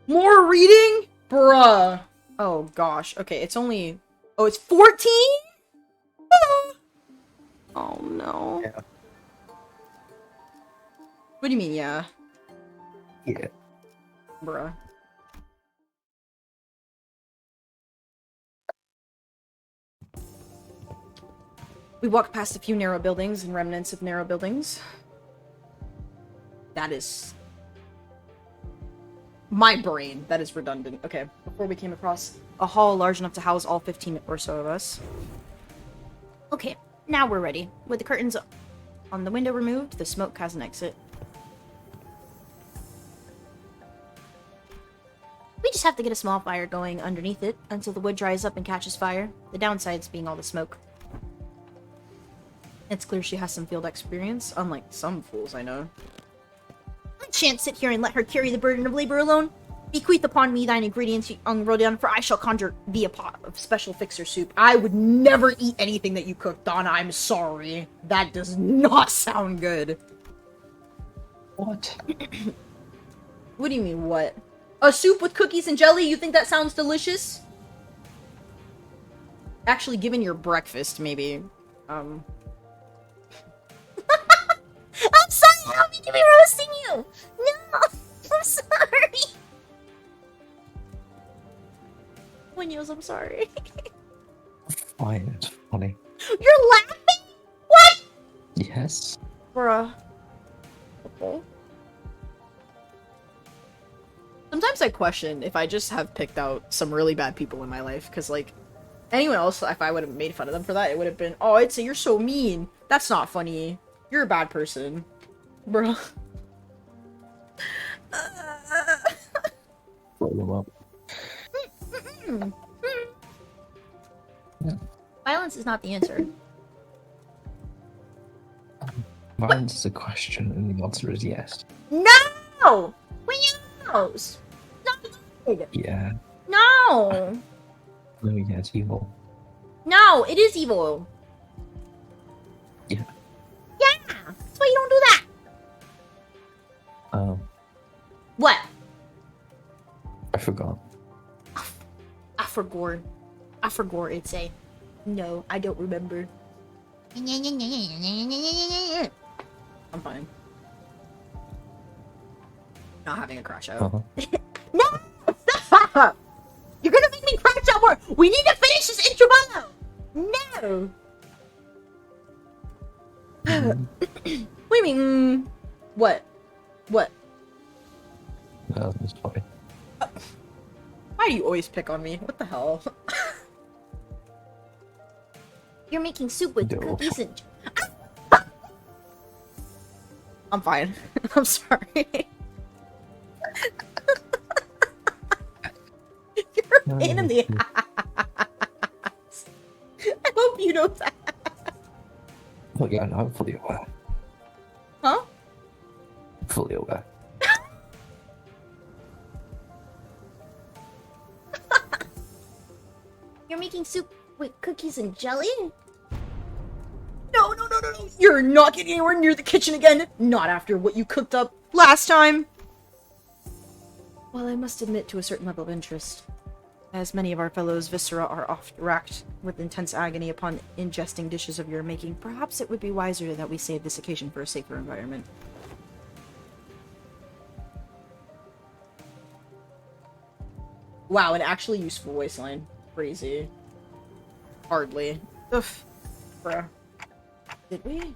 More reading? Bruh. Oh gosh. Okay, it's only... Oh, it's 14? Oh no. Yeah. What do you mean, yeah? Yeah. Bruh. We walked past a few narrow buildings and remnants of narrow buildings. That is... My brain. That is redundant. Okay. Before we came across a hall large enough to house all 15 or so of us. Okay, now we're ready. With the curtains on the window removed, the smoke has an exit. We just have to get a small fire going underneath it until the wood dries up and catches fire. The downsides being all the smoke. It's clear she has some field experience, unlike some fools I know. I shan't sit here and let her carry the burden of labor alone. Bequeath upon me thine ingredients, young Rodion, for I shall conjure thee a pot of special fixer soup. I would never eat anything that you cook, Donna. I'm sorry. That does not sound good. What? What do you mean, what? A soup with cookies and jelly? You think that sounds delicious? Actually, given your breakfast, maybe. I'm sorry, I don't mean to be roasting you! No! I'm sorry! Winniews, I'm sorry. Fine, it's funny. You're laughing? What? Yes. Bruh. Okay. Sometimes I question if I just have picked out some really bad people in my life, because, like, anyone else, if I would have made fun of them for that, it would have been, oh, I'd say you're so mean. That's not funny. You're a bad person. Bruh. Blow them up. Yeah. Violence is not the answer. Violence is a question, and the answer is yes. No! Winniews! Not good! Yeah. No! No, yeah, it's evil. No, it is evil. Yeah. Yeah! That's why you don't do that! What? I forgot. I forgot. I forgot it'd say. No, I don't remember. I'm fine. Not having a crash out. No! Stop! You're gonna make me crash out more! We need to finish this intro bio! No! What do you mean? What? What? No, that's funny. Why do you always pick on me? What the hell? You're making soup with cookies and... I'm fine. I'm sorry. You're a pain in the ass. I hope you know that. Oh yeah, no, I'm fully aware. Huh? Fully aware. You're making soup with cookies and jelly? No, no, no, no, no. You're not getting anywhere near the kitchen again. Not after what you cooked up last time. Well, I must admit to a certain level of interest. As many of our fellows' viscera are oft racked with intense agony upon ingesting dishes of your making, perhaps it would be wiser that we save this occasion for a safer environment. Wow, an actually useful voice line. Crazy. Hardly. Ugh. Bruh. Did we?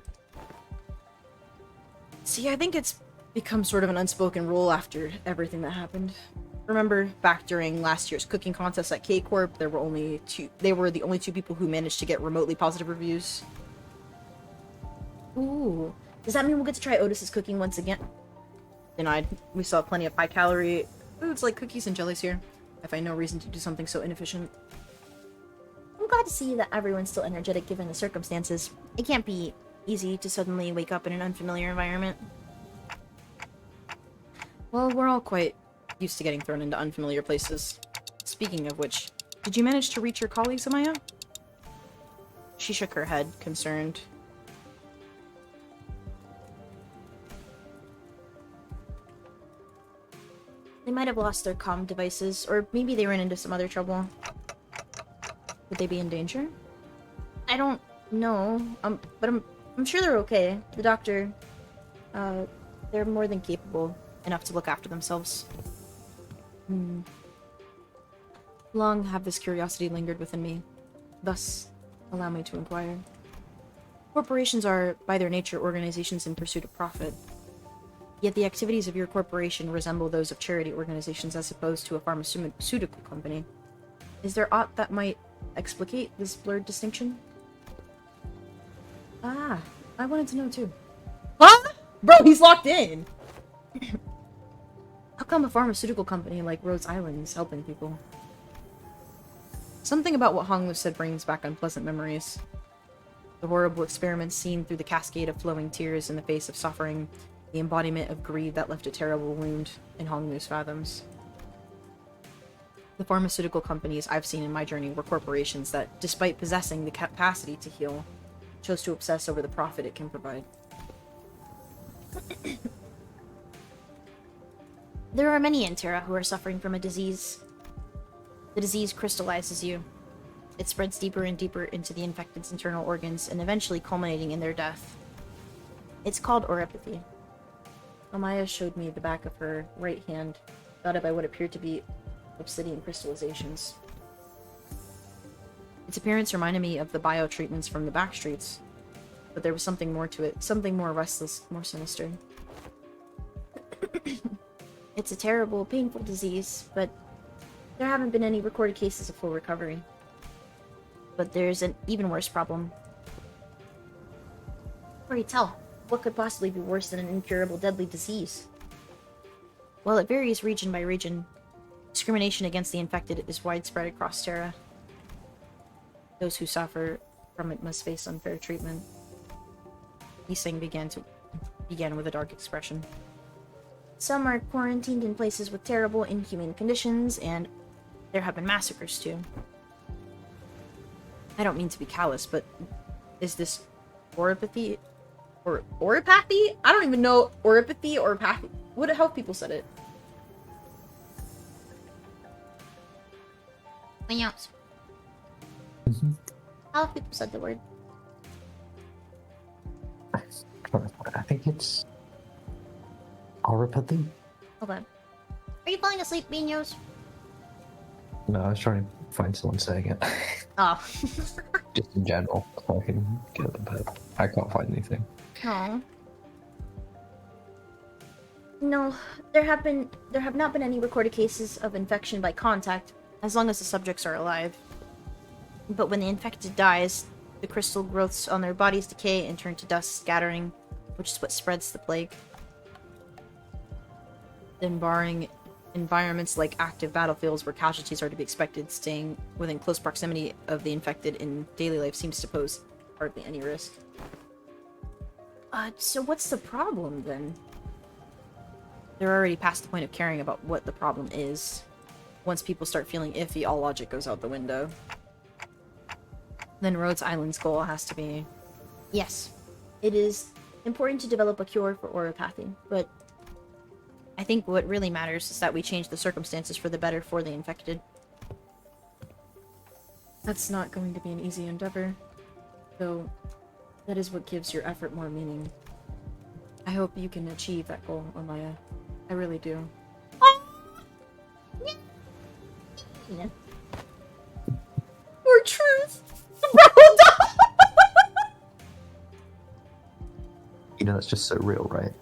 See, I think it's become sort of an unspoken rule after everything that happened. Remember, back during last year's cooking contest at K-Corp, they were the only two people who managed to get remotely positive reviews. Ooh. Does that mean we'll get to try Otis's cooking once again? Denied. We still have plenty of high-calorie foods like cookies and jellies here. I find no reason to do something so inefficient. I'm glad to see that everyone's still energetic given the circumstances. It can't be easy to suddenly wake up in an unfamiliar environment. Well, we're all quite used to getting thrown into unfamiliar places. Speaking of which, did you manage to reach your colleagues, Amaya? She shook her head, concerned. They might have lost their comm devices, or maybe they ran into some other trouble. Would they be in danger? I don't know. But I'm sure they're okay. The doctor, they're more than capable enough to look after themselves. Long have this curiosity lingered within me. Thus, allow me to inquire. Corporations are, by their nature, organizations in pursuit of profit. Yet the activities of your corporation resemble those of charity organizations as opposed to a pharmaceutical company. Is there aught that might explicate this blurred distinction? Ah, I wanted to know too. Huh? Bro, he's locked in! How come a pharmaceutical company like Rhodes Island is helping people? Something about what Honglu said brings back unpleasant memories. The horrible experiments seen through the cascade of flowing tears in the face of suffering, the embodiment of greed that left a terrible wound in Honglu's fathoms. The pharmaceutical companies I've seen in my journey were corporations that, despite possessing the capacity to heal, chose to obsess over the profit it can provide. There are many in Terra who are suffering from a disease. The disease crystallizes you. It spreads deeper and deeper into the infected's internal organs, and eventually culminating in their death. It's called oropathy. Amaya showed me the back of her right hand, dotted by what appeared to be obsidian crystallizations. Its appearance reminded me of the bio-treatments from the back streets, but there was something more to it, something more restless, more sinister. It's a terrible, painful disease, but there haven't been any recorded cases of full recovery. But there's an even worse problem. Pray tell, what could possibly be worse than an incurable deadly disease? Well, it varies region by region. Discrimination against the infected is widespread across Terra. Those who suffer from it must face unfair treatment. Yiseng began with a dark expression. Some are quarantined in places with terrible, inhumane conditions, and there have been massacres too. I don't mean to be callous, but is this oropathy? Or oropathy? I don't even know oropathy or pathy. What health people said it? Yes. Health people said the word. I think it's oropathy. Hold on. Are you falling asleep, Minos? No, I was trying to find someone saying it. Oh. Just in general, so I can get the bed. I can't find anything. No. No, there have not been any recorded cases of infection by contact, as long as the subjects are alive. But when the infected dies, the crystal growths on their bodies decay and turn to dust scattering, which is what spreads the plague. Then barring environments like active battlefields where casualties are to be expected, staying within close proximity of the infected in daily life seems to pose hardly any risk. So what's the problem, then? They're already past the point of caring about what the problem is. Once people start feeling iffy, all logic goes out the window. Then Rhodes Island's goal has to be... Yes, it is important to develop a cure for oropathy, but I think what really matters is that we change the circumstances for the better for the infected. That's not going to be an easy endeavor, though that is what gives your effort more meaning. I hope you can achieve that goal, Amaya. I really do. Or truth! You know, it's just so real, right?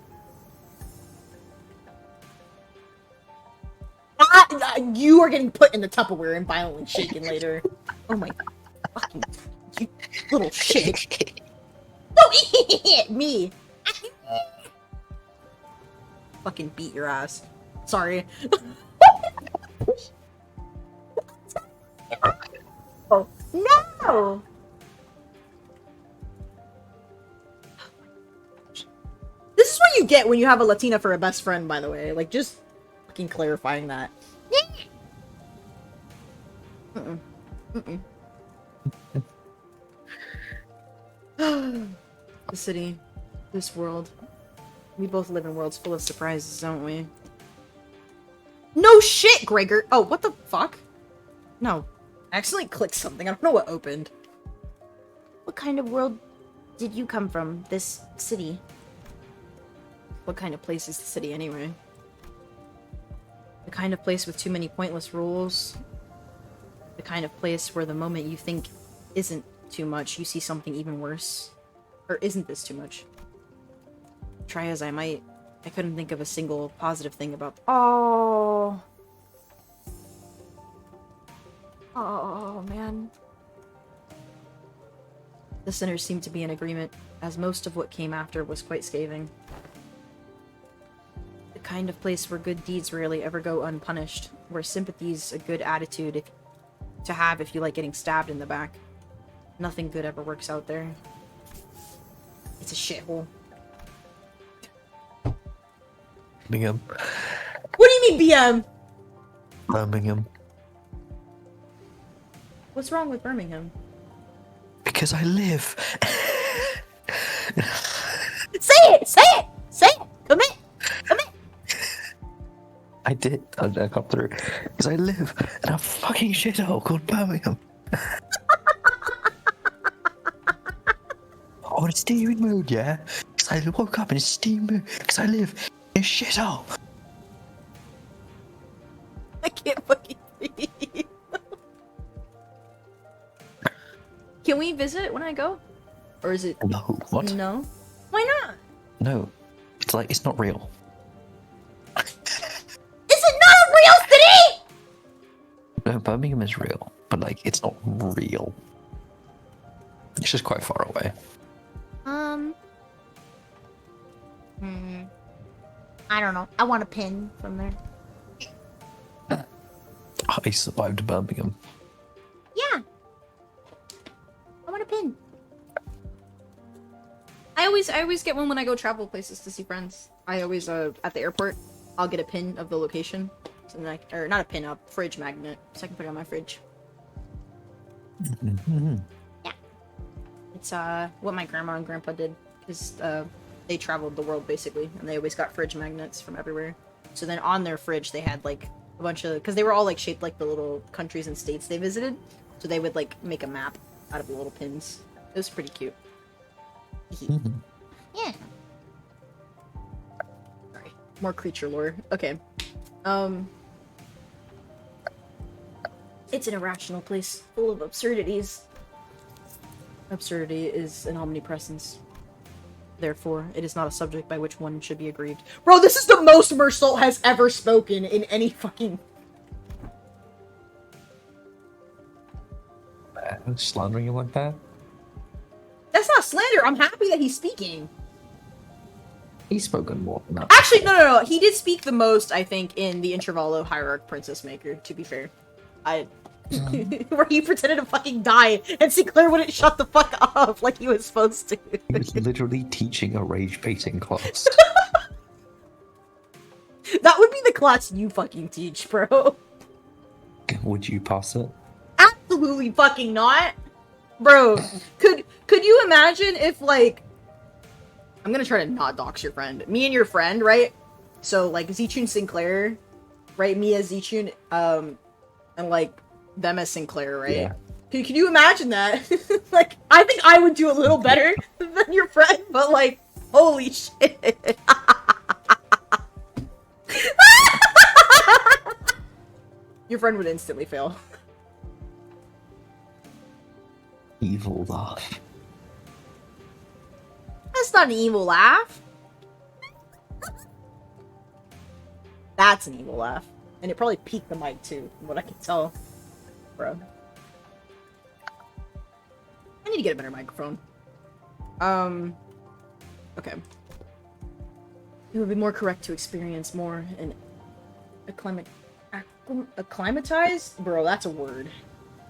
You are getting put in the Tupperware and violently shaken later. Oh my fucking... You little shit. Don't hit me! Fucking beat your ass. Sorry. Oh, no! This is what you get when you have a Latina for a best friend, by the way. Like, just fucking clarifying that. Mm-mm. Mm-mm. The city. This world. We both live in worlds full of surprises, don't we? No shit, Gregor! Oh, what the fuck? No. I accidentally clicked something. I don't know what opened. What kind of world did you come from? This city? What kind of place is the city, anyway? The kind of place with too many pointless rules. The kind of place where the moment you think isn't too much, you see something even worse. Or isn't this too much? Try as I might, I couldn't think of a single positive thing about— Oh! Oh, man. The sinners seemed to be in agreement, as most of what came after was quite scathing. The kind of place where good deeds rarely ever go unpunished, where sympathy's a good attitude to have if you like getting stabbed in the back. Nothing good ever works out there. It's a shithole. Birmingham. What do you mean, BM? Birmingham. What's wrong with Birmingham? Because I live. Say it! Say it! Say it! Commit! Commit! I did. I got through. Because I live in a fucking shithole called Birmingham. On a steaming mood, yeah? Because I woke up in a steaming mood. Because I live in a shithole. I can't fucking breathe. Can we visit when I go? Or is it— No. What? No? Why not? No. It's like, it's not real. Is it not a real city?! No, Birmingham is real. But, like, it's not real. It's just quite far away. I don't know. I want a pin from there. I survived Birmingham. Yeah. I want a pin. I always get one when I go travel places to see friends. I always, at the airport, I'll get a pin of the location. Something like— or not a pin, a fridge magnet, so I can put it on my fridge. Yeah. It's, what my grandma and grandpa did. Because, they traveled the world, basically, and they always got fridge magnets from everywhere. So then on their fridge, they had, like, a bunch of— because they were all, like, shaped like the little countries and states they visited. So they would, like, make a map out of the little pins. It was pretty cute. Yeah. Sorry. More creature lore. Okay. It's an irrational place, full of absurdities. Absurdity is an omnipresence. Therefore, it is not a subject by which one should be aggrieved. Bro, this is the most Mersault has ever spoken in any fucking— Slandering you like that? That's not slander. I'm happy that he's speaking. He's spoken more than that. Actually, no. He did speak the most, I think, in the Intervallo Hierarch Princess Maker, to be fair. Where he pretended to fucking die, and Sinclair wouldn't shut the fuck up like he was supposed to. He was literally teaching a rage-baiting class. That would be the class you fucking teach, bro. Would you pass it? Absolutely fucking not. Bro, could you imagine if, like— I'm gonna try to not dox your friend. Me and your friend, right? So, like, Zichun Sinclair, right? Me as Zichun, and, like, them as Sinclair, right? Yeah. Can you imagine that? Like, I think I would do a little better than your friend, but, like, holy shit. Your friend would instantly fail. Evil laugh. That's not an evil laugh. That's an evil laugh. And it probably peaked the mic too, from what I can tell. Bro. I need to get a better microphone. Okay. It would be more correct to experience more and acclimatize? Bro, that's a word.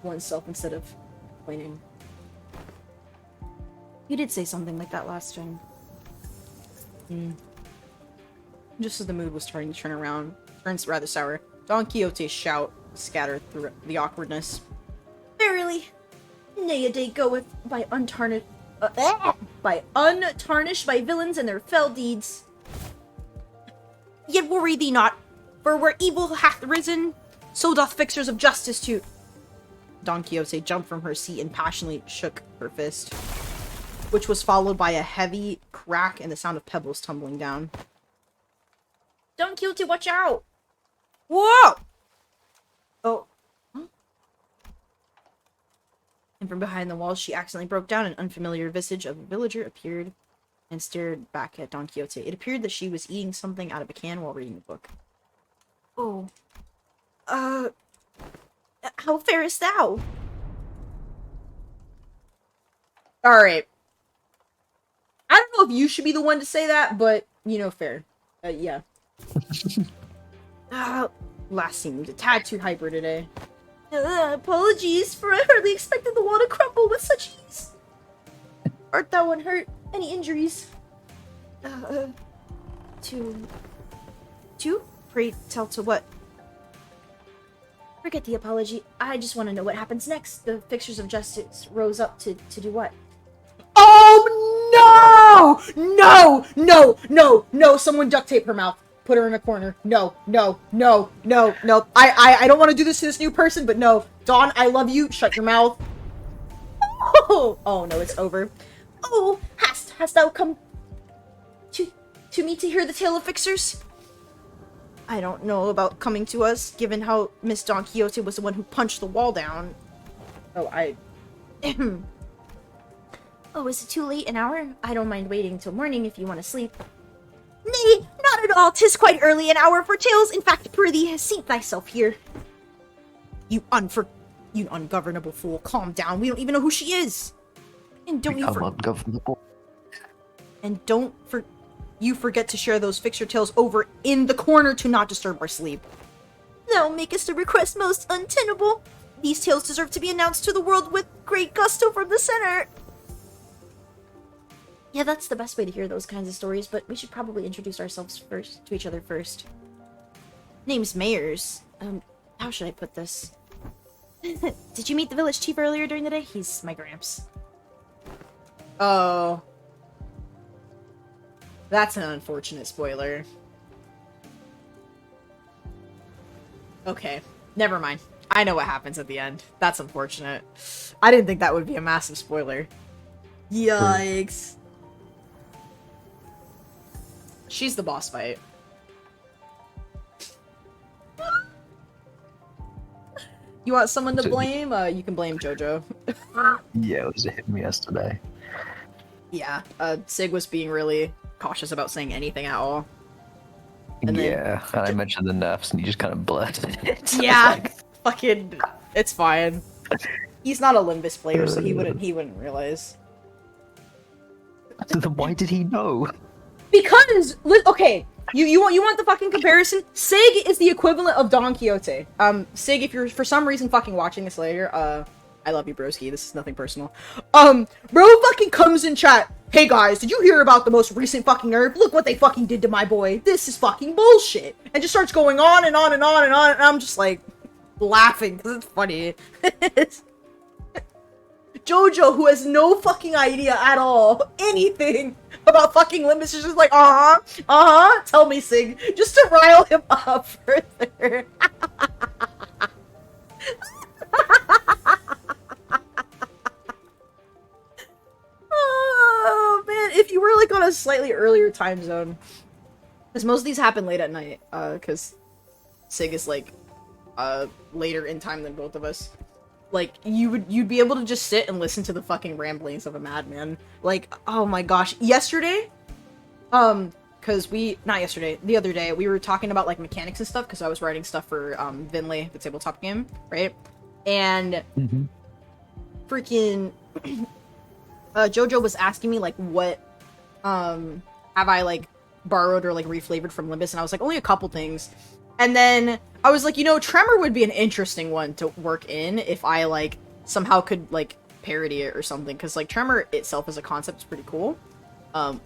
Oneself instead of complaining. You did say something like that last time. Just as the mood was starting to turn around, turns rather sour, Don Quixote's shout scattered through the awkwardness. Verily, nay a day goeth by untarnished by villains and their fell deeds. Yet worry thee not, For where evil hath risen, so doth fixers of justice too. Don Quixote jumped from her seat and passionately shook her fist, which was followed by a heavy crack and the sound of pebbles tumbling down. Don Quixote, watch out! Whoa! Oh. Huh? And from behind the walls, she accidentally broke down. An unfamiliar visage of a villager appeared and stared back at Don Quixote. It appeared that she was eating something out of a can while reading the book. Oh. How farest thou? Alright. I don't know if you should be the one to say that, but, you know, fair. Yeah. Last seemed a tad too hyper today. Apologies, for I hardly expected the wall to crumble with such ease. Art thou unhurt? Any injuries? To? Pray tell to what? Forget the apology. I just want to know what happens next. The fixers of justice rose up to do what? Oh, no! No! Someone duct tape her mouth. Put her in a corner. No. I don't want to do this to this new person, but no. Dawn, I love you. Shut your mouth. Oh no, it's over. Oh, hast thou come to me to hear the tale of fixers? I don't know about coming to us, given how Miss Don Quixote was the one who punched the wall down. Oh, Oh, is it too late? An hour? I don't mind waiting till morning if you want to sleep. Nay, not at all. 'Tis quite early an hour for tales. In fact, prithee, seat thyself here. You ungovernable fool. Calm down. We don't even know who she is. And don't you forget to share those fixer tales over in the corner to not disturb our sleep. Thou makest a request most untenable. These tales deserve to be announced to the world with great gusto from the center. Yeah, that's the best way to hear those kinds of stories, but we should probably introduce ourselves to each other first. Name's Mayers. How should I put this? Did you meet the village chief earlier during the day? He's my gramps. Oh. That's an unfortunate spoiler. Okay, never mind. I know what happens at the end. That's unfortunate. I didn't think that would be a massive spoiler. Yikes. She's the boss fight. You want someone to blame? You can blame JoJo. Yeah, it was him yesterday. Yeah, Sig was being really cautious about saying anything at all. And and I mentioned the nerfs and he just kind of blurted it. So yeah, fucking, it's fine. He's not a Limbus player, so he wouldn't realize. So then why did he know? Because, okay, you want the fucking comparison? Sig is the equivalent of Don Quixote. Sig, if you're for some reason fucking watching this later, I love you, broski. This is nothing personal. Bro fucking comes in chat. Hey guys, did you hear about the most recent fucking nerf? Look what they fucking did to my boy. This is fucking bullshit. And just starts going on and on and on and on. And I'm just like laughing because it's funny. JoJo, who has no fucking idea at all, anything about fucking Limbus, is just like, tell me, Sig, just to rile him up further. Oh man, if you were like on a slightly earlier time zone, because most of these happen late at night, because Sig is like later in time than both of us. Like, you'd be able to just sit and listen to the fucking ramblings of a madman. Like, oh my gosh. Yesterday, because not yesterday, the other day, we were talking about, like, mechanics and stuff, because I was writing stuff for, Vinley, the tabletop game, right? And, freaking, JoJo was asking me, like, what, have I, like, borrowed or, like, reflavored from Limbus, and I was like, only a couple things. And then I was like, you know, Tremor would be an interesting one to work in if I, like, somehow could, like, parody it or something. Because, like, Tremor itself as a concept is pretty cool.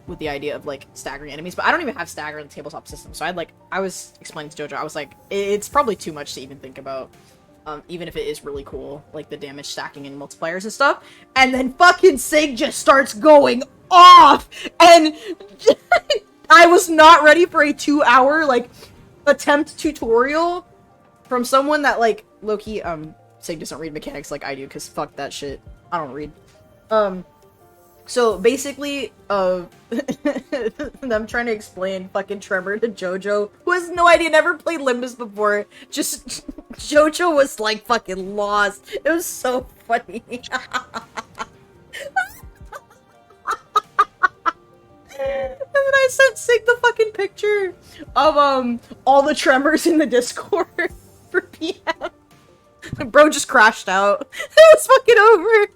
With the idea of, like, staggering enemies. But I don't even have stagger in the tabletop system. So I was explaining to JoJo, I was like, it's probably too much to even think about. Even if it is really cool. Like, the damage stacking and multipliers and stuff. And then fucking Sig just starts going off! And I was not ready for a 2-hour, like, attempt tutorial from someone that, like, low-key, Sig doesn't read mechanics like I do, because fuck that shit. I don't read. So basically, them trying to explain fucking Tremor to Jojo, who has no idea, never played Limbus before. Just, Jojo was like fucking lost. It was so funny. And then I sent Sig the fucking picture of, all the tremors in the Discord for PM. Bro just crashed out. It was fucking over.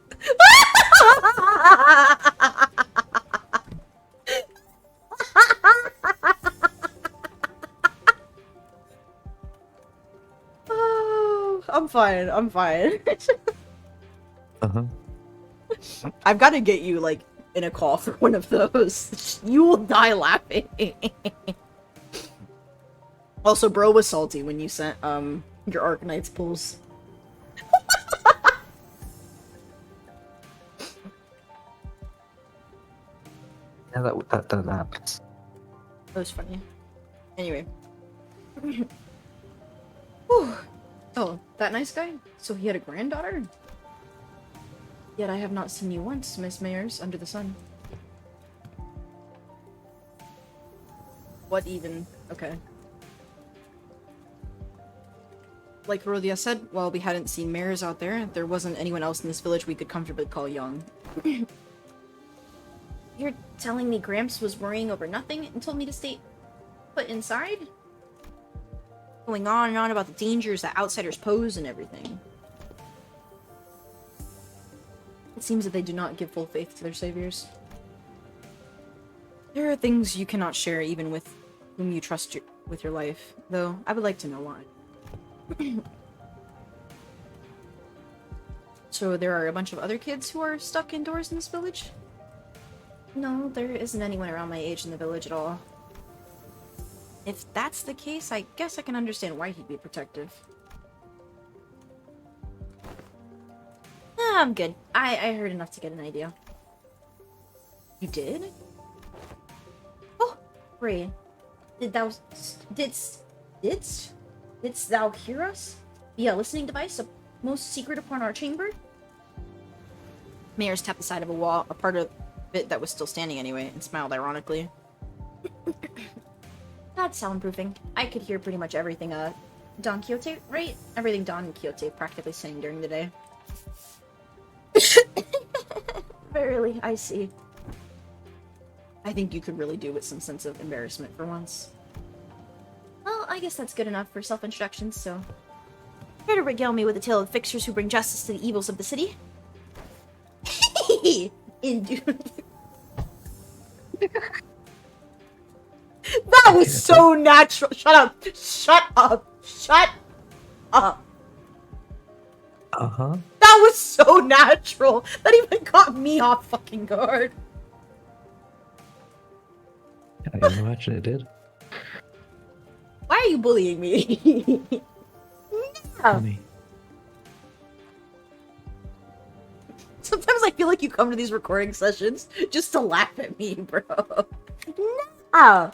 Oh, I'm fine. I'm fine. I've got to get you, like, in a call for one of those. You will die laughing. Also, bro was salty when you sent, your Arcanite's pulls. Yeah, that happens. That was funny. Anyway. Whew. Oh, that nice guy? So he had a granddaughter? Yet I have not seen you once, Miss Mayors, under the sun. What even? Okay. Like Rodia said, while we hadn't seen Mayors out there wasn't anyone else in this village we could comfortably call young. You're telling me Gramps was worrying over nothing and told me to stay put inside? Going on and on about the dangers that outsiders pose and everything. It seems that they do not give full faith to their saviors. There are things you cannot share even with whom you trust with your life, though I would like to know why. So there are a bunch of other kids who are stuck indoors in this village? No, there isn't anyone around my age in the village at all. If that's the case, I guess I can understand why he'd be protective. I'm good. I heard enough to get an idea. You did? Oh, Ray. Didst thou hear us? Via listening device, a most secret upon our chamber? Mayors tapped the side of a wall, a part of it that was still standing anyway, and smiled ironically. That's soundproofing. I could hear pretty much everything, Don Quixote, right? Everything Don Quixote practically saying during the day. Verily, I see. I think you could really do with some sense of embarrassment for once. Well, I guess that's good enough for self-introductions, so... Here to regale me with a tale of fixers who bring justice to the evils of the city. Indeed. That was so natural. Shut up. Shut up. Shut up. Uh-huh. That was so natural. That even got me off fucking guard. I can imagine it did. Why are you bullying me? No. Funny. Sometimes I feel like you come to these recording sessions just to laugh at me, bro. No.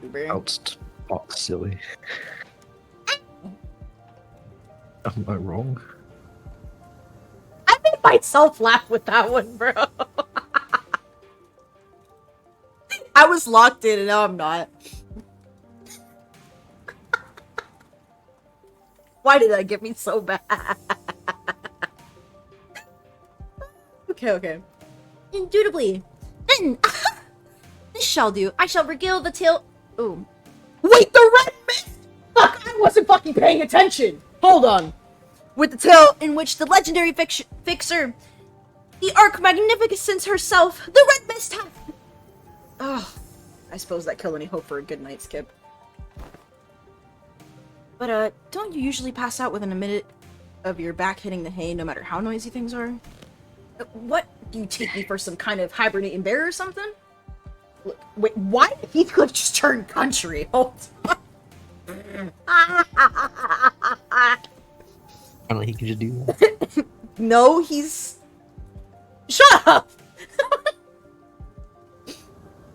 That's not silly. Am I wrong? I made myself laugh with that one, bro. I was locked in and now I'm not. Why did that get me so bad? Okay. Indubitably. Then, this shall do. I shall regale the tale. Ooh. Wait, the red mist! Fuck, I wasn't fucking paying attention! Hold on. With the tale in which the legendary fixer, the Archmagnificence herself, the red mist hath... Oh, I suppose that killed any hope for a good night, Skip. But, don't you usually pass out within a minute of your back hitting the hay, no matter how noisy things are? What? Do you take me for some kind of hibernating bear or something? Look, wait, why did Heathcliff just turn country? Hold on. Apparently he can just do that. No, he's... Shut up!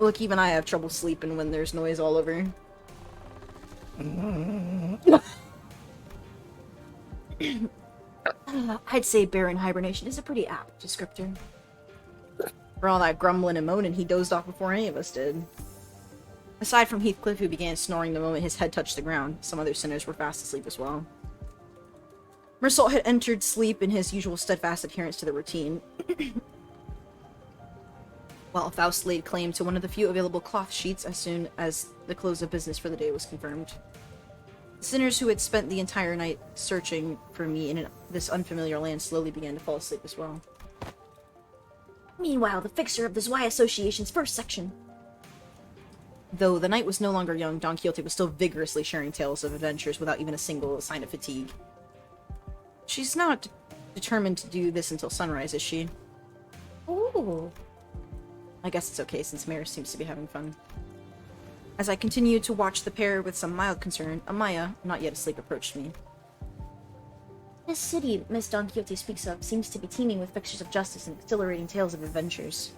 Look, even I have trouble sleeping when there's noise all over. I'd say barren hibernation is a pretty apt descriptor. For all that grumbling and moaning, he dozed off before any of us did. Aside from Heathcliff, who began snoring the moment his head touched the ground, some other sinners were fast asleep as well. Mersault had entered sleep in his usual steadfast adherence to the routine, while Faust laid claim to one of the few available cloth sheets as soon as the close of business for the day was confirmed. The sinners who had spent the entire night searching for me in this unfamiliar land slowly began to fall asleep as well. Meanwhile, the fixer of the Zwei Association's first section. Though the night was no longer young, Don Quixote was still vigorously sharing tales of adventures without even a single sign of fatigue. She's not determined to do this until sunrise, is she? Ooh. I guess it's okay, since Mare seems to be having fun. As I continued to watch the pair with some mild concern, Amaya, not yet asleep, approached me. This city Miss Don Quixote speaks of seems to be teeming with fixtures of justice and exhilarating tales of adventures.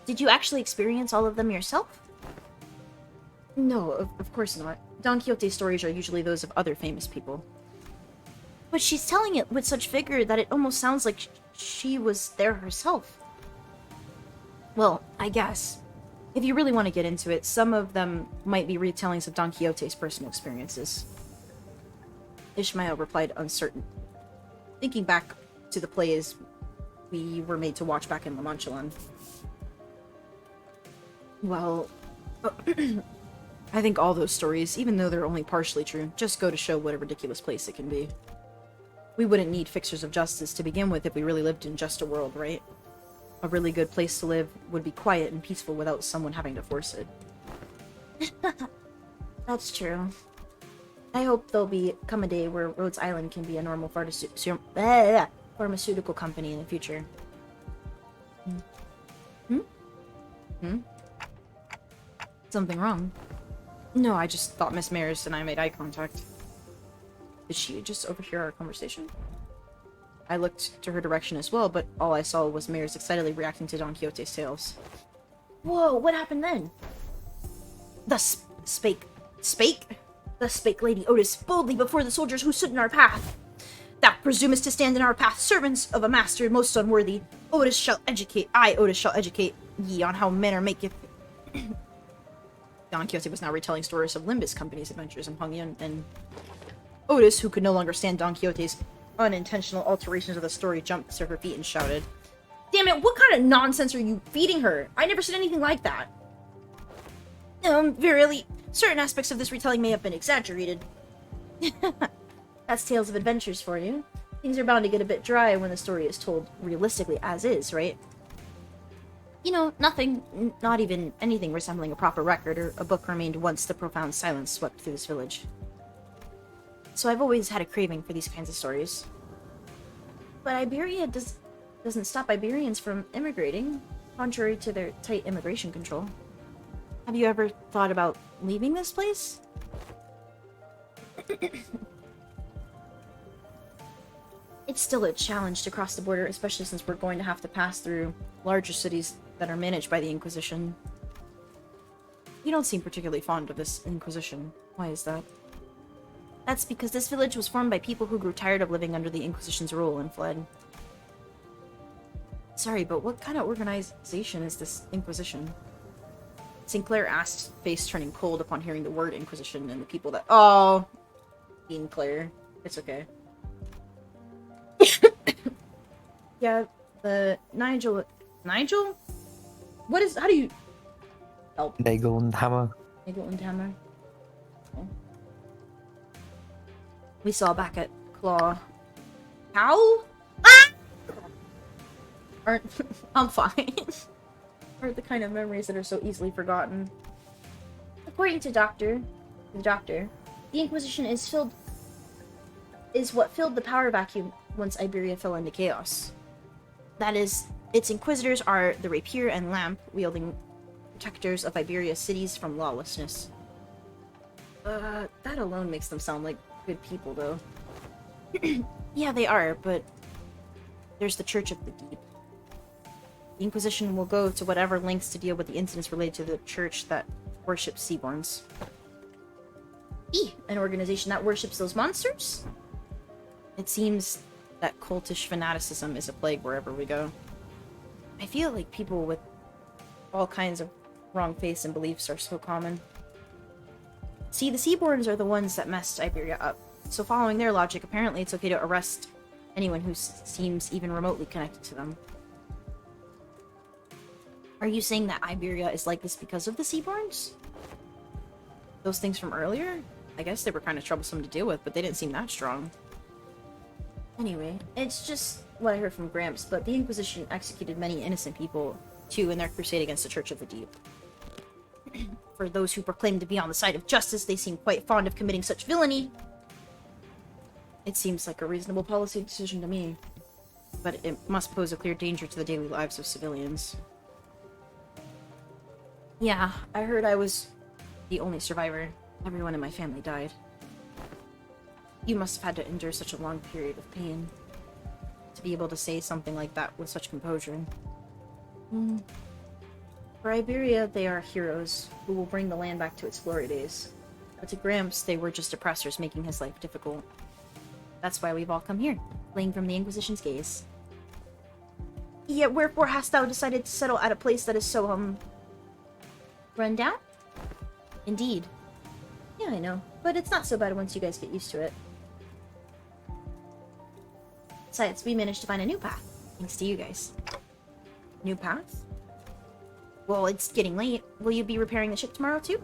Did you actually experience all of them yourself? No, of course not. Don Quixote's stories are usually those of other famous people. But she's telling it with such vigor that it almost sounds like she was there herself. Well, I guess. If you really want to get into it, some of them might be retellings of Don Quixote's personal experiences. Ishmael replied uncertain. Thinking back to the plays we were made to watch back in La Mancha. Well, I think all those stories, even though they're only partially true, just go to show what a ridiculous place it can be. We wouldn't need fixers of justice to begin with if we really lived in just a world, right? A really good place to live would be quiet and peaceful without someone having to force it. That's true. I hope there'll come a day where Rhodes Island can be a normal pharmaceutical company in the future. Something wrong? No, I just thought Miss Maris and I made eye contact. Did she just overhear our conversation? I looked to her direction as well, but all I saw was Maris excitedly reacting to Don Quixote's tales. Whoa, what happened then? Thus spake Lady Otis boldly before the soldiers who stood in our path. Thou presumest to stand in our path, servants of a master most unworthy. Otis shall educate ye on how manner maketh. Don Quixote was now retelling stories of Limbus Company's adventures in Hongyan, and Otis, who could no longer stand Don Quixote's unintentional alterations of the story, jumped to her feet and shouted, "Damn it, what kind of nonsense are you feeding her? I never said anything like that." Verily, certain aspects of this retelling may have been exaggerated. That's tales of adventures for you. Things are bound to get a bit dry when the story is told realistically as is, right? You know, nothing, not even anything resembling a proper record or a book remained once the profound silence swept through this village. So I've always had a craving for these kinds of stories. But Iberia doesn't stop Iberians from immigrating, contrary to their tight immigration control. Have you ever thought about leaving this place? It's still a challenge to cross the border, especially since we're going to have to pass through larger cities that are managed by the Inquisition. You don't seem particularly fond of this Inquisition. Why is that? That's because this village was formed by people who grew tired of living under the Inquisition's rule and fled. Sorry, but what kind of organization is this Inquisition? Sinclair asked, face turning cold upon hearing the word Inquisition and the people that— Oh! Sinclair. It's okay. Yeah, the Nigel? What is— how do you— help? Nagel and Hammer. Nagel and Hammer. Okay. We saw back at Claw. How? Ah! I'm fine. Aren't the kind of memories that are so easily forgotten. According to the doctor, the Inquisition is what filled the power vacuum once Iberia fell into chaos. That is, its inquisitors are the rapier and lamp-wielding protectors of Iberia's cities from lawlessness. That alone makes them sound like good people, though. Yeah, they are, but there's the Church of the Deep. The Inquisition will go to whatever lengths to deal with the incidents related to the church that worships Seaborns. An organization that worships those monsters? It seems that cultish fanaticism is a plague wherever we go. I feel like people with all kinds of wrong faiths and beliefs are so common. See, the Seaborns are the ones that messed Iberia up. So following their logic, apparently it's okay to arrest anyone who seems even remotely connected to them. Are you saying that Iberia is like this because of the Seaborns? Those things from earlier? I guess they were kind of troublesome to deal with, but they didn't seem that strong. Anyway, it's just what I heard from Gramps, but the Inquisition executed many innocent people, too, in their crusade against the Church of the Deep. For those who proclaim to be on the side of justice, they seem quite fond of committing such villainy. It seems like a reasonable policy decision to me, but it must pose a clear danger to the daily lives of civilians. Yeah, I heard I was the only survivor. Everyone in my family died. You must have had to endure such a long period of pain to be able to say something like that with such composure. For Iberia, they are heroes who will bring the land back to its glory days. But to Gramps, they were just oppressors making his life difficult. That's why we've all come here, fleeing from the Inquisition's gaze. Yet wherefore hast thou decided to settle at a place that is so, run down? Indeed. Yeah, I know. But it's not so bad once you guys get used to it. Besides, we managed to find a new path. Thanks to you guys. New path? Well, it's getting late. Will you be repairing the ship tomorrow, too?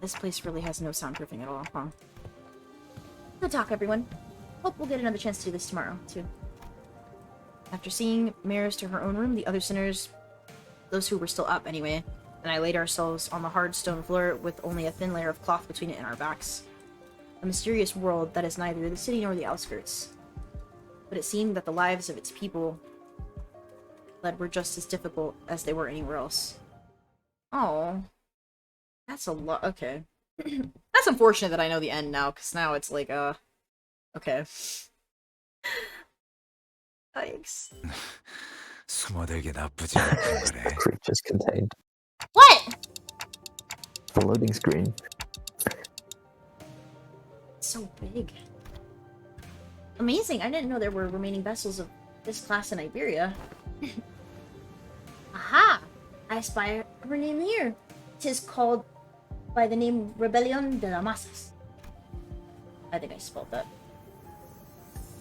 This place really has no soundproofing at all, huh? Good talk, everyone. Hope we'll get another chance to do this tomorrow, too. After seeing Maris to her own room, the other sinners, those who were still up anyway, and I laid ourselves on the hard stone floor with only a thin layer of cloth between it and our backs. A mysterious world that is neither the city nor the outskirts. But it seemed that the lives of its people were just as difficult as they were anywhere else. Oh. That's a lot. Okay. That's unfortunate that I know the end now, because now it's like, okay. Yikes. Creatures contained. What? The loading screen. It's so big. Amazing. I didn't know there were remaining vessels of this class in Iberia. Aha! I spy her name here. 'Tis called by the name Rebellion de la Masas. I think I spelled that.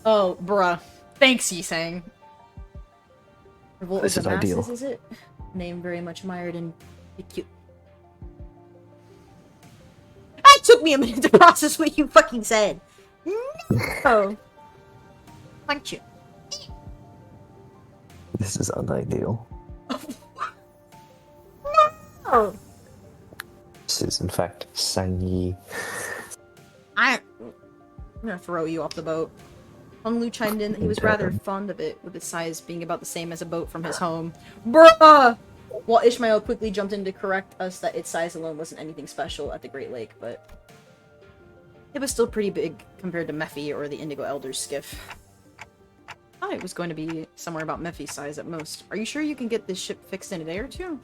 Oh, bruh. Thanks, Yisang. Revolt This of the is Masses, ideal. is it? Name very much mired in cute. That took me a minute to process what you fucking said. No! Punch you. This is unideal. No! This is, in fact, Sanyi. I'm gonna throw you off the boat. Hung Lu chimed in that he was rather fond of it, with its size being about the same as a boat from his home. Bruh! While Ishmael quickly jumped in to correct us that its size alone wasn't anything special at the Great Lake, but it was still pretty big compared to Mephi or the Indigo Elder's skiff. I thought it was going to be somewhere about Mephi's size at most. Are you sure you can get this ship fixed in a day or two?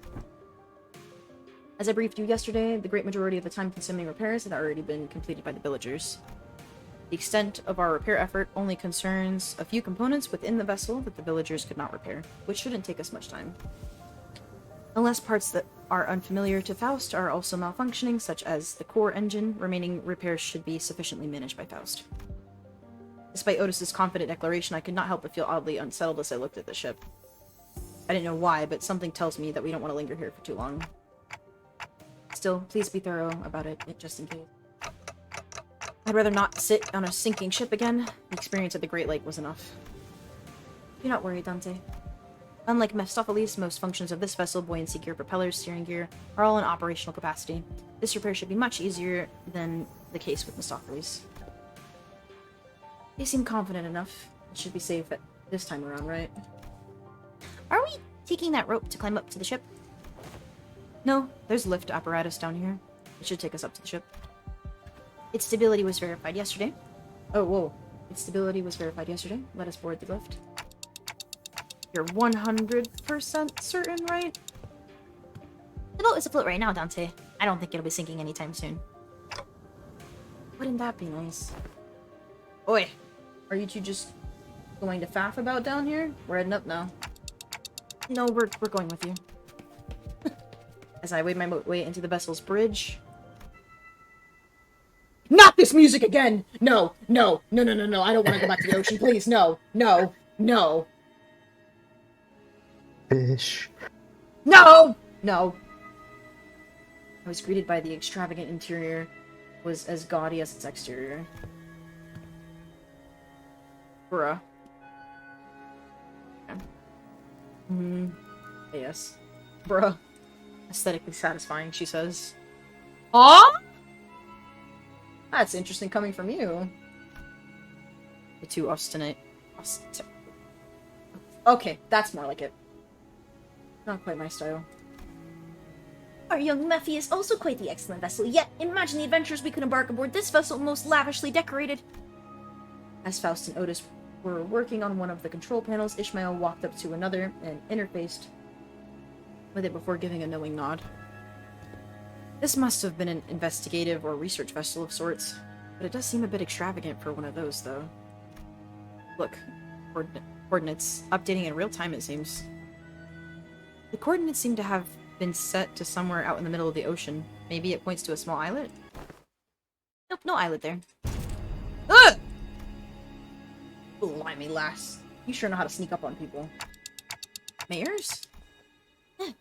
As I briefed you yesterday, the great majority of the time-consuming repairs had already been completed by the villagers. The extent of our repair effort only concerns a few components within the vessel that the villagers could not repair, which shouldn't take us much time. Unless parts that are unfamiliar to Faust are also malfunctioning, such as the core engine, remaining repairs should be sufficiently managed by Faust. Despite Otis's confident declaration, I could not help but feel oddly unsettled as I looked at the ship. I didn't know why, but something tells me that we don't want to linger here for too long. Still, please be thorough about it, just in case. I'd rather not sit on a sinking ship again. The experience at the Great Lake was enough. Do not worry, Dante. Unlike Mephistopheles, most functions of this vessel, buoyancy gear, propellers, steering gear, are all in operational capacity. This repair should be much easier than the case with Mephistopheles. They seem confident enough. It should be safe at this time around, right? Are we taking that rope to climb up to the ship? No, there's a lift apparatus down here. It should take us up to the ship. Its stability was verified yesterday. Oh, whoa. Its stability was verified yesterday. Let us board the lift. You're 100% certain, right? The boat is afloat right now, Dante. I don't think it'll be sinking anytime soon. Wouldn't that be nice? Oi! Are you two just going to faff about down here? We're heading up now. No, we're going with you. As I wade my way into the vessel's bridge. Not this music again! No, no, no, no, no, no. I don't want to go back to the ocean. Please, no, no, no. Fish. No! No. I was greeted by the extravagant interior. Was as gaudy as its exterior. Bruh. Yes. Bruh. Aesthetically satisfying, she says. Aw? That's interesting coming from you. The two obstinate... Okay, that's more like it. Not quite my style. Our young Mephi is also quite the excellent vessel, yet imagine the adventures we could embark aboard this vessel, most lavishly decorated. As Faust and Otis were working on one of the control panels, Ishmael walked up to another and interfaced with it before giving a knowing nod. This must have been an investigative or research vessel of sorts, but it does seem a bit extravagant for one of those, though. Look, coordinates. Updating in real time, it seems. The coordinates seem to have been set to somewhere out in the middle of the ocean. Maybe it points to a small islet? Nope, no islet there. Ugh! Blimey, lass. You sure know how to sneak up on people. Mayors?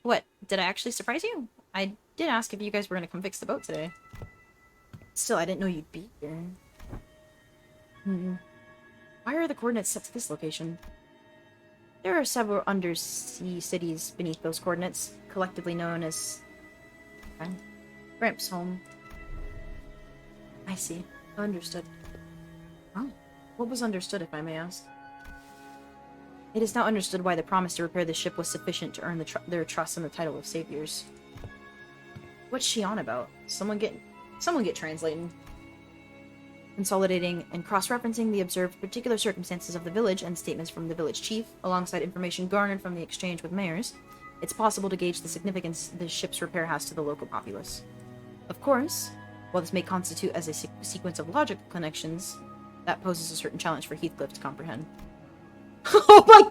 What? Did I actually surprise you? I did ask if you guys were going to come fix the boat today. Still, I didn't know you'd be here. Why are the coordinates set to this location? There are several undersea cities beneath those coordinates, collectively known as... Gramps' home. I see. Understood. Oh. What was understood, if I may ask? It is now understood why the promise to repair the ship was sufficient to earn their trust and the title of saviors. What's she on about? Someone get translating. Consolidating and cross-referencing the observed particular circumstances of the village and statements from the village chief, alongside information garnered from the exchange with mayors, it's possible to gauge the significance the ship's repair has to the local populace. Of course, while this may constitute as a sequence of logical connections, that poses a certain challenge for Heathcliff to comprehend. Oh my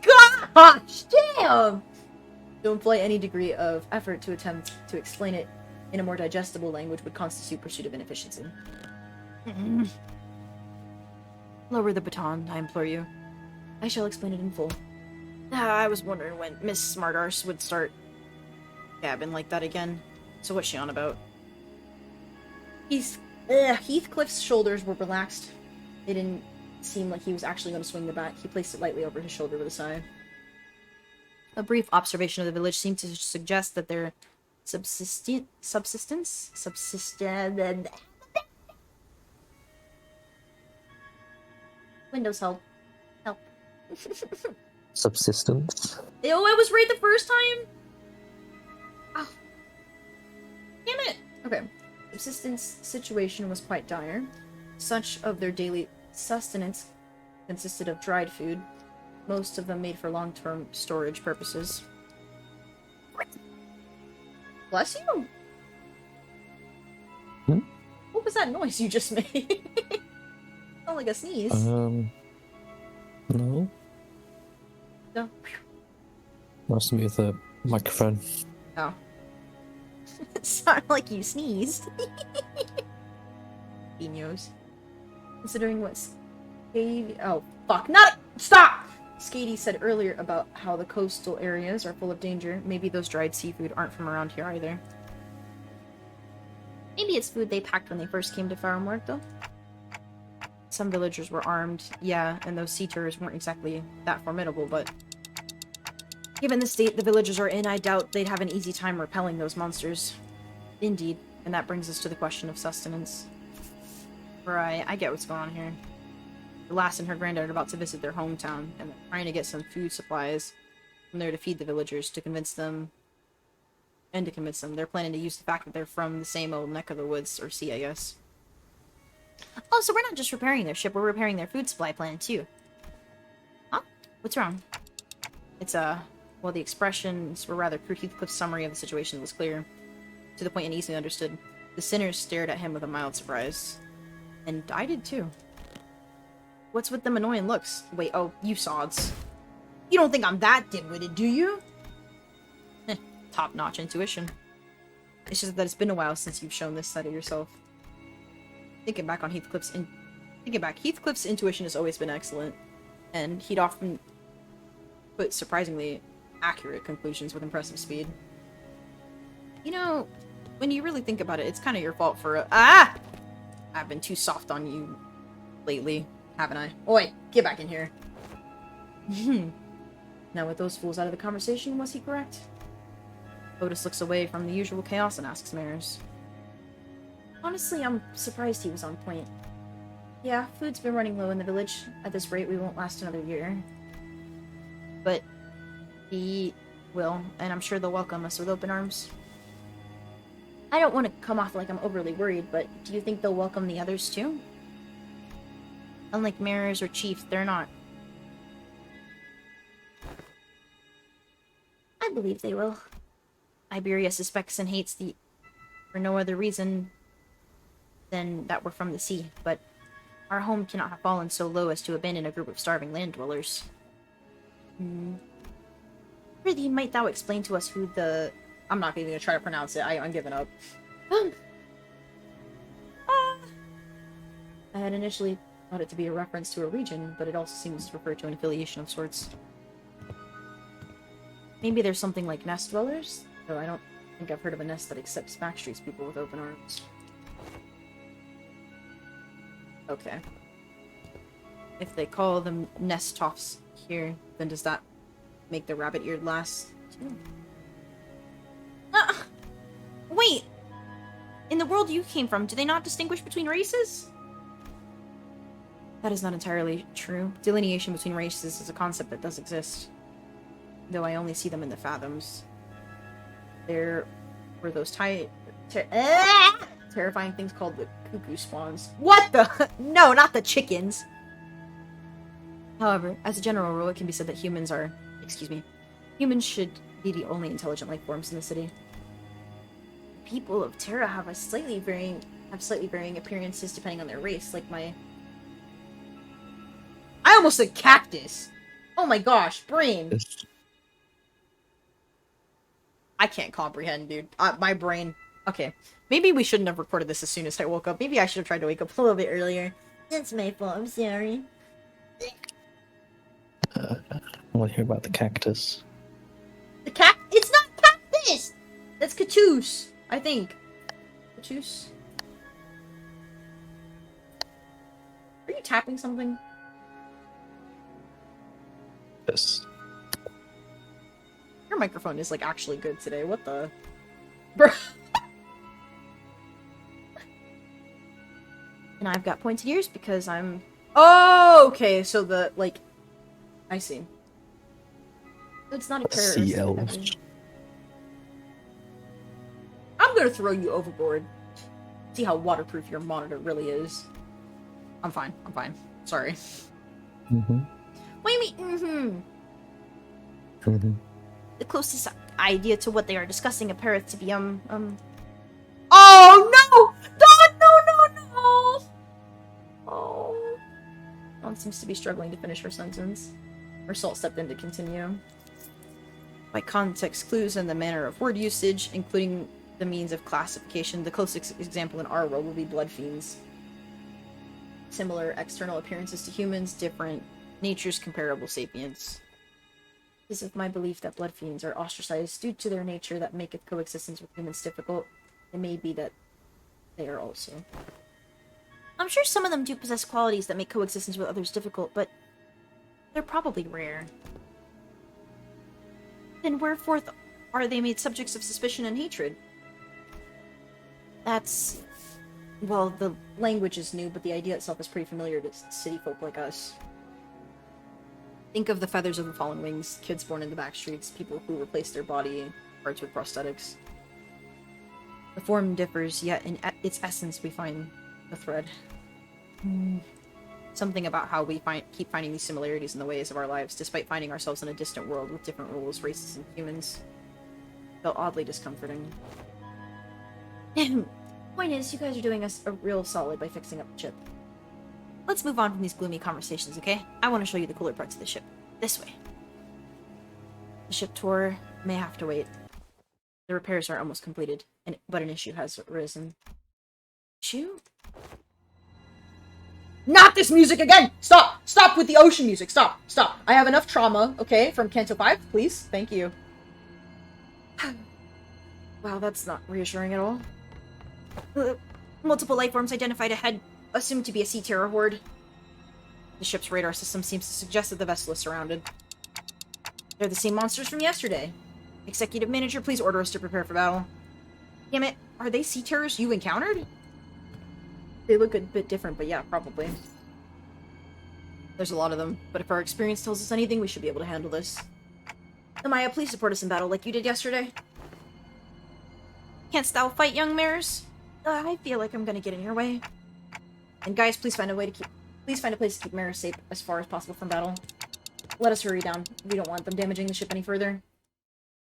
gosh! Damn! To employ any degree of effort to attempt to explain it in a more digestible language would constitute pursuit of inefficiency. Lower the baton, I implore you. I shall explain it in full. I was wondering when Miss Smartarse would start gabbing like that again. So what's she on about? Heathcliff's shoulders were relaxed. They didn't seem like he was actually going to swing the bat. He placed it lightly over his shoulder with a sigh. A brief observation of the village seemed to suggest that their subsistence? Windows help. Subsistence? Oh, I was right the first time? Oh. Damn it! Okay. Subsistence situation was quite dire. Such of their daily sustenance consisted of dried food, most of them made for long-term storage purposes. Bless you! What was that noise you just made? Sound like a sneeze. No. No. Must mute the microphone. Oh. It sounded like you sneezed. He knows. Considering what Skady... Oh, fuck. Not... Stop! Skady said earlier about how the coastal areas are full of danger. Maybe those dried seafood aren't from around here either. Maybe it's food they packed when they first came to Faro Muerto. Some villagers were armed, yeah, and those sea turrets weren't exactly that formidable, but... Given the state the villagers are in, I doubt they'd have an easy time repelling those monsters. Indeed, and that brings us to the question of sustenance. Right, I get what's going on here. The lass and her granddad are about to visit their hometown, and they're trying to get some food supplies from there to feed the villagers, to convince them... they're planning to use the fact that they're from the same old neck of the woods, or sea, I guess. Oh, so we're not just repairing their ship, we're repairing their food supply plan, too. Huh? What's wrong? It's well, the expressions were rather crude. Heathcliff's summary of the situation was clear, to the point and easily understood. The sinners stared at him with a mild surprise. And I did too. What's with them annoying looks? Wait, oh, you sods. You don't think I'm that dim-witted, do you? Top-notch intuition. It's just that it's been a while since you've shown this side of yourself. Thinking back, Heathcliff's intuition has always been excellent, and he'd often put surprisingly accurate conclusions with impressive speed. You know, when you really think about it, it's kind of your fault for I've been too soft on you lately, haven't I? Oi, get back in here. Now with those fools out of the conversation, was he correct? Otis looks away from the usual chaos and asks Mares. Honestly, I'm surprised he was on point. Yeah, food's been running low in the village. At this rate, we won't last another year. But he will, and I'm sure they'll welcome us with open arms. I don't want to come off like I'm overly worried, but do you think they'll welcome the others too? Unlike Mares or Chief, they're not. I believe they will. Iberia suspects and hates the for no other reason than that we're from the sea, but our home cannot have fallen so low as to abandon a group of starving land dwellers. Prithee, might thou explain to us who the... I'm not even gonna try to pronounce it, I'm giving up. I had initially thought it to be a reference to a region, but it also seems to refer to an affiliation of sorts. Maybe there's something like nest dwellers? Though I don't think I've heard of a nest that accepts Backstreet's people with open arms. Okay. If they call them nest toffs here, then does that make the rabbit-eared lass too? Wait! In the world you came from, do they not distinguish between races? That is not entirely true. Delineation between races is a concept that does exist, though I only see them in the fathoms. There were those terrifying things called the cuckoo spawns. What the? No, not the chickens! However, as a general rule, it can be said that humans should be the only intelligent life forms in the city. People of Terra have slightly varying appearances depending on their race, like my... I almost said cactus! Oh my gosh, brain! I can't comprehend, dude. My brain... Okay, maybe we shouldn't have recorded this as soon as I woke up. Maybe I should have tried to wake up a little bit earlier. That's my fault, I'm sorry. I want to hear about the cactus. The It's not cactus! That's Catus, I think. Catus? Are you tapping something? Yes. Your microphone is, like, actually good today. What the... Bruh. And I've got pointed ears because I'm... Oh, okay, so the, like... I see. It's not a terrorist. Sea elves. I'm gonna throw you overboard. See how waterproof your monitor really is. I'm fine. Sorry. Mm-hmm. What do you mean, Mm-hmm. The closest idea to what they are discussing appears to be, Oh, no! No! Oh. Dawn seems to be struggling to finish her sentence. Salt stepped in to continue. By context clues and the manner of word usage, including the means of classification, the closest example in our world will be blood fiends. Similar external appearances to humans, different natures, comparable sapiens. It is of my belief that blood fiends are ostracized due to their nature that maketh coexistence with humans difficult. It may be that they are also. I'm sure some of them do possess qualities that make coexistence with others difficult, but they're probably rare. Then wherefore are they made subjects of suspicion and hatred? That's... Well, the language is new, but the idea itself is pretty familiar to city folk like us. Think of the feathers of the fallen wings, kids born in the back streets, people who replace their body parts with prosthetics. The form differs, yet in its essence we find the thread. Something about how we keep finding these similarities in the ways of our lives, despite finding ourselves in a distant world with different rules, races, and humans. Felt oddly discomforting. Point is, you guys are doing us a real solid by fixing up the ship. Let's move on from these gloomy conversations, okay? I want to show you the cooler parts of the ship. This way. The ship tour may have to wait. The repairs are almost completed, but an issue has arisen. Issue? Not this music again! Stop! Stop with the ocean music! Stop! Stop! I have enough trauma, okay, from Kanto 5, please? Thank you. Wow, that's not reassuring at all. Multiple life forms identified ahead, assumed to be a sea terror horde. The ship's radar system seems to suggest that the vessel is surrounded. They're the same monsters from yesterday. Executive Manager, please order us to prepare for battle. Damn it, are they sea terrors you encountered? They look a bit different, but yeah, probably. There's a lot of them, but if our experience tells us anything, we should be able to handle this. Amaya, please support us in battle like you did yesterday. Canst thou fight, young mares? I feel like I'm gonna get in your way. And guys, please find a place to keep mares safe as far as possible from battle. Let us hurry down. We don't want them damaging the ship any further.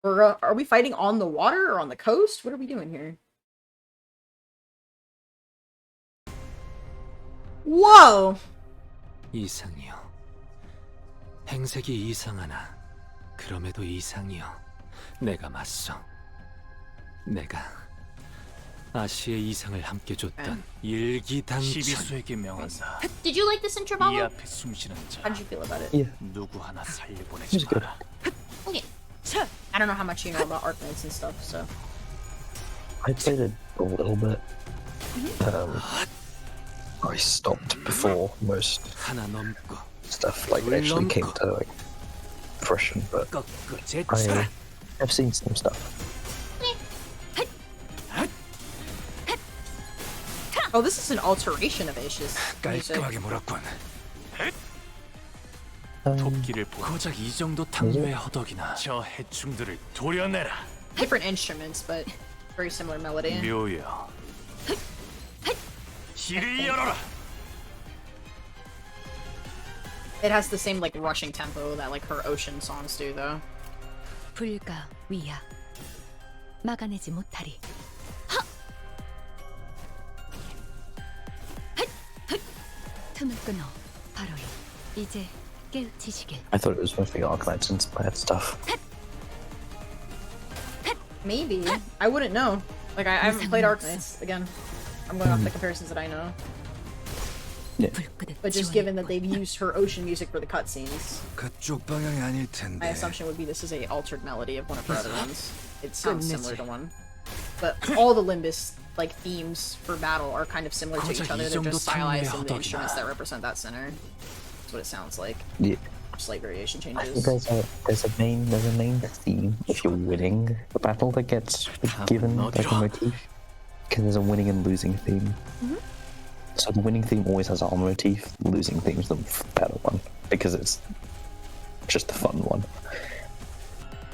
Or, are we fighting on the water or on the coast? What are we doing here? Whoa! 이상이요. 행색이 이상하나 그럼에도 이상이요. 내가 맞서. 내가 아시의 이상을 함께 줬던 일기당천. 시비수에게 명한다. Did you like this intro, 이 Baba? 앞에 숨쉬는 자. How did you feel about it? Yeah. 누구 하나 살려보내지 마라. Okay. I don't know how much you know about Arknights and stuff, so. I played it a little bit. I stopped before most 하나 넘고 stuff like actually came to like fruition, but 꺾고 제쳐라. I've seen some stuff. Oh, this is an alteration of Aish's music. 깔끔하게 몰았군. 토끼를 고작 이 정도 탕류의 허덕이나 저 해충들을 도려내라. Different instruments, but very similar melody. 묘여. 길을 열어라. It has the same like rushing tempo that like her ocean songs do, though. 불가 위야 막아내지 못하리. 틈을 끊어 바로이 이제 깨우치시길. I thought it was mostly Arknights inspired stuff. Maybe. I wouldn't know. Like, I haven't played Arknights. Again, I'm going off the comparisons that I know. But just given that they've used her ocean music for the cutscenes, 그쪽 방향이 아닐 my 텐데. assumption would be this is a altered melody of one of her other ones. It sounds similar to one. But all the Limbus, like, themes for battle are kind of similar to each other. They're just stylized in the instruments that represent that center. That's what it sounds like. Yeah. Slight variation I think changes. there's a main theme if you're winning the battle that gets given like a motif. Because there's a winning and losing theme. So the winning theme always has our motif, the losing theme is the battle one. Because it's just a fun one.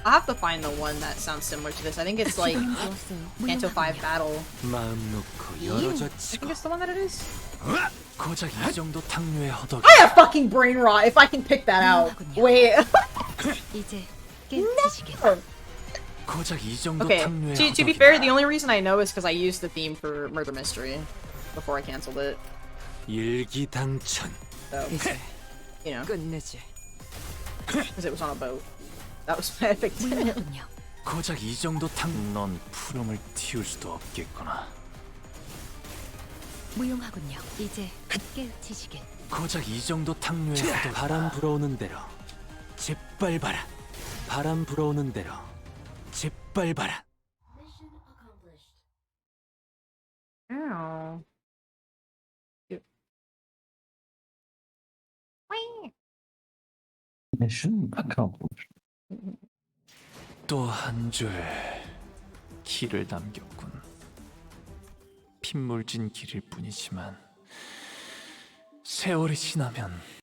I'll have to find the one that sounds similar to this. I think it's like Kanto 5 Battle. 마음 놓고 I 열어졌지. think it's the one that it is. 고작 이 정도 탕류의 허덕이. I have fucking brain rot if I can pick that out. Wait. 이제 깨우치시길. 고작 이 정도 Okay, 탕류의 to be fair, the only reason I know is because I used the theme for Murder Mystery before I canceled it. 일기당천. So, you know, 끝내지. because it was on a boat. That was perfect. 물론요. 고작 이 정도 넌 푸름을 틔울 수도 없겠구나. 무용하군요. 이제 깨우치시길. 고작 이 정도 탕류의 허덕. 바람 불어오는 대로 짓밟아라. 바람 불어오는 대로 짓밟아라. Ow. Mission accomplished. 또 한 줄 길을 남겼군. 핏물진 길일 뿐이지만 세월이 지나면